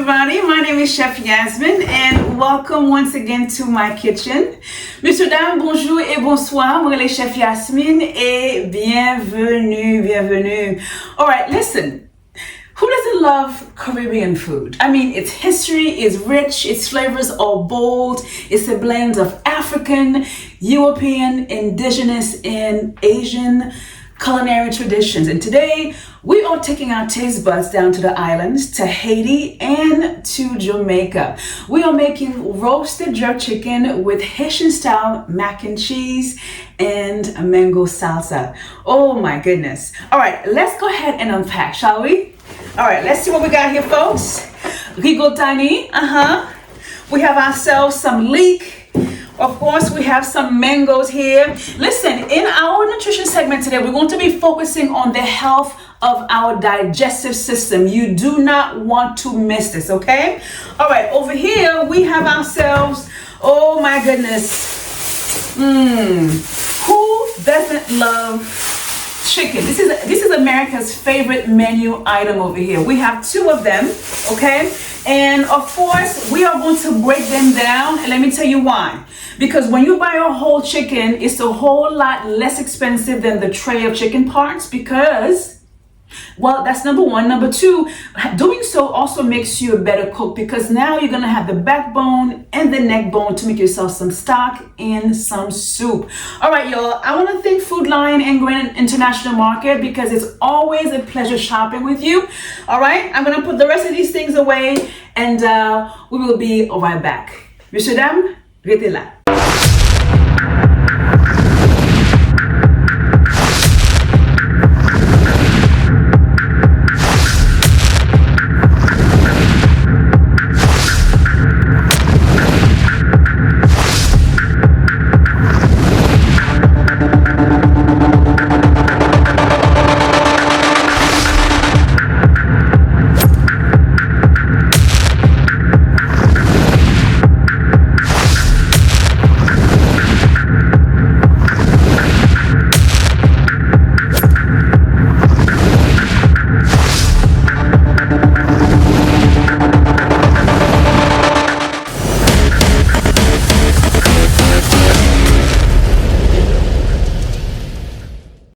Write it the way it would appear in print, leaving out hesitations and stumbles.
everybody. My name is Chef Yasmin and welcome once again to my kitchen. Messieurs, dames, bonjour et bonsoir. Moi, les Chef Yasmin et bienvenue. All right, listen. Who doesn't love Caribbean food? I mean, its history is rich, its flavors are bold, it's a blend of African, European, indigenous, and Asian culinary traditions. And today, we are taking our taste buds down to the islands, to Haiti, and to Jamaica. We are making roasted jerk chicken with Haitian style mac and cheese and a mango salsa. Oh my goodness. All right, let's go ahead and unpack, shall we? All right, let's see what we got here, folks. Rigotani, We have ourselves some leek. Of course, we have some mangoes here. Listen, in our nutrition segment today, we're going to be focusing on the health of our digestive system. You do not want to miss this, okay? All right, over here, we have ourselves, oh my goodness. Who doesn't love chicken? This is America's favorite menu item over here. We have two of them, okay? And of course, we are going to break them down. And let me tell you why. Because when you buy a whole chicken, it's a whole lot less expensive than the tray of chicken parts because, well, that's number one. Number two, doing so also makes you a better cook because now you're going to have the backbone and the neck bone to make yourself some stock and some soup. All right, y'all. I want to thank Food Lion and Grand International Market because it's always a pleasure shopping with you. All right, I'm going to put the rest of these things away and we will be right back. Messieurs, dames, restez là.